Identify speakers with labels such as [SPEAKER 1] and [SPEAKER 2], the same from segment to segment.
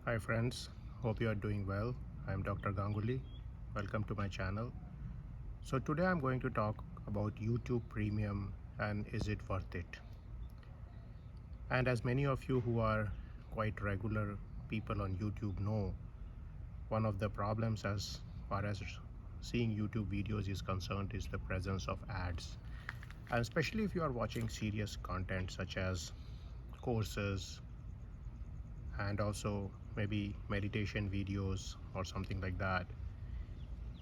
[SPEAKER 1] Hi friends, hope you are doing well. I am Dr. Ganguly. Welcome to my channel. So today I'm going to talk about YouTube Premium and is it worth it? And as many of you who are quite regular people on YouTube know, one of the problems as far as seeing YouTube videos is concerned is the presence of ads. And especially if you are watching serious content such as courses and also maybe meditation videos or something like that,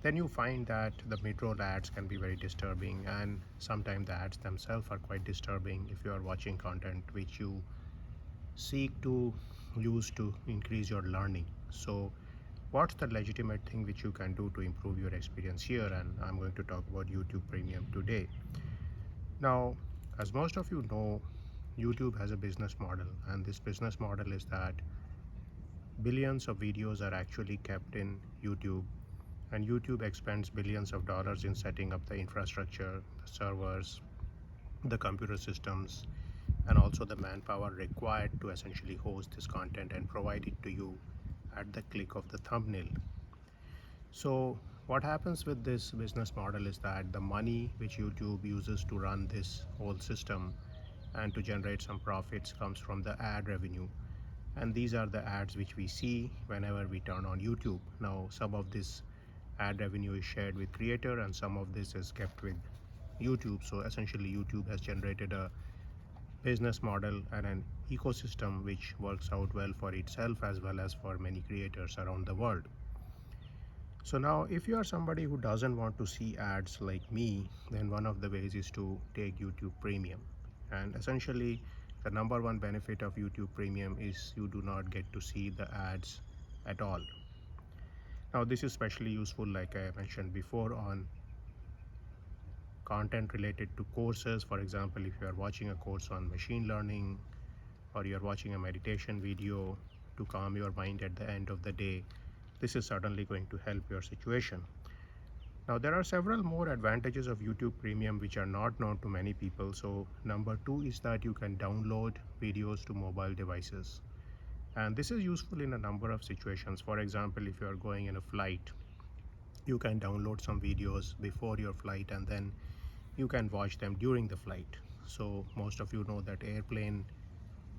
[SPEAKER 1] then you find that the mid-roll ads can be very disturbing, and sometimes the ads themselves are quite disturbing if you are watching content which you seek to use to increase your learning. So what's the legitimate thing which you can do to improve your experience here? And I'm going to talk about YouTube Premium today. Now, as most of you know, YouTube has a business model, and this business model is that billions of videos are actually kept in YouTube, and YouTube expends billions of dollars in setting up the infrastructure, the servers, the computer systems, and also the manpower required to essentially host this content and provide it to you at the click of the thumbnail. So what happens with this business model is that the money which YouTube uses to run this whole system and to generate some profits comes from the ad revenue, and these are the ads which we see whenever we turn on YouTube. Now some of this ad revenue is shared with creator and some of this is kept with YouTube. So essentially YouTube has generated a business model and an ecosystem which works out well for itself as well as for many creators around the world. So now if you are somebody who doesn't want to see ads like me, then one of the ways is to take YouTube Premium. And essentially the number one benefit of YouTube Premium is you do not get to see the ads at all. Now this is especially useful, like I mentioned before, on content related to courses. For example, if you are watching a course on machine learning or you're watching a meditation video to calm your mind at the end of the day, this is certainly going to help your situation. Now there are several more advantages of YouTube Premium which are not known to many people. So number two is that you can download videos to mobile devices, and this is useful in a number of situations. For example, if you are going in a flight, you can download some videos before your flight and then you can watch them during the flight. So most of you know that airplane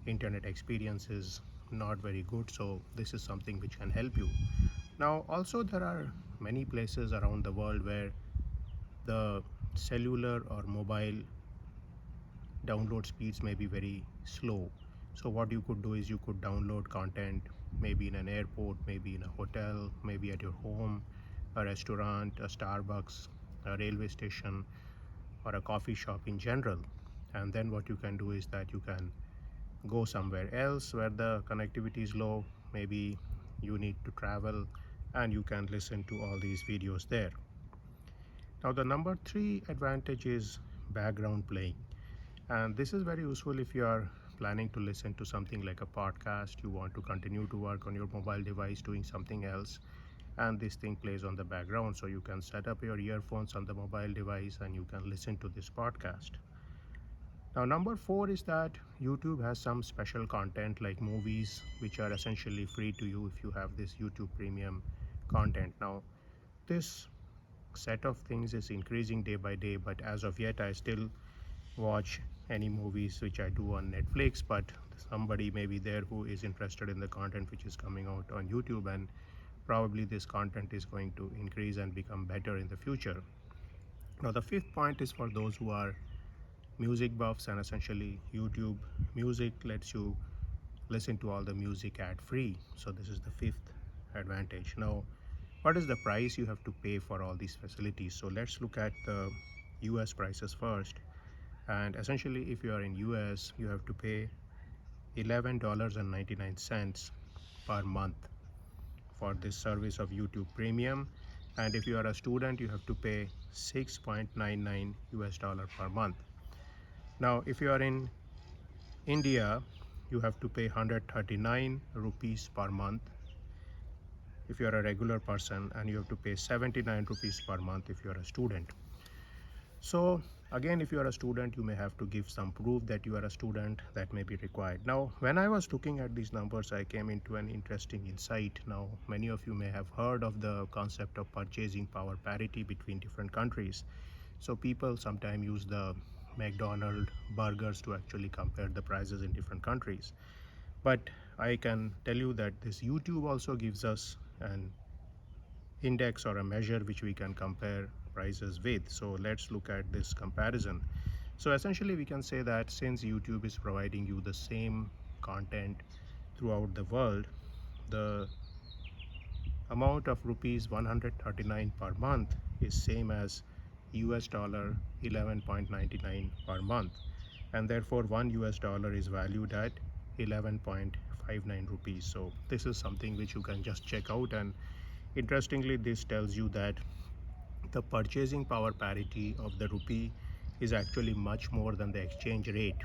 [SPEAKER 1] internet experience is not very good, so this is something which can help you. Now also there are many places around the world where the cellular or mobile download speeds may be very slow. So what you could do is you could download content maybe in an airport, maybe in a hotel, maybe at your home, a restaurant, a Starbucks, a railway station, or a coffee shop in general. And then what you can do is that you can go somewhere else where the connectivity is low, maybe you need to travel, and you can listen to all these videos there. Now the number three advantage is background playing, and this is very useful if you are planning to listen to something like a podcast, you want to continue to work on your mobile device doing something else, and this thing plays on the background, so you can set up your earphones on the mobile device and you can listen to this podcast. Now number four is that YouTube has some special content like movies which are essentially free to you if you have this YouTube Premium content. Now this set of things is increasing day by day, but as of yet I still watch any movies which I do on Netflix, but somebody may be there who is interested in the content which is coming out on YouTube, and probably this content is going to increase and become better in the future. Now the fifth point is for those who are music buffs, and essentially YouTube Music lets you listen to all the music ad free. So this is the fifth advantage. Now what is the price you have to pay for all these facilities? So let's look at the US prices first. And essentially if you are in US, you have to pay $11.99 per month for this service of YouTube Premium, and if you are a student you have to pay 6.99 US dollar per month. Now if you are in India, you have to pay 139 rupees per month if you are a regular person, and you have to pay 79 rupees per month if you are a student. So again, if you are a student, you may have to give some proof that you are a student. That may be required. Now, when I was looking at these numbers, I came into an interesting insight. Now, many of you may have heard of the concept of purchasing power parity between different countries. So people sometimes use the McDonald's burgers to actually compare the prices in different countries. But I can tell you that this YouTube also gives us an index or a measure which we can compare prices with. So let's look at this comparison. So essentially we can say that since YouTube is providing you the same content throughout the world, the amount of rupees 139 per month is same as US dollar 11.99 per month, and therefore 1 US dollar is valued at 11.59 rupees. So this is something which you can just check out, and interestingly this tells you that the purchasing power parity of the rupee is actually much more than the exchange rate.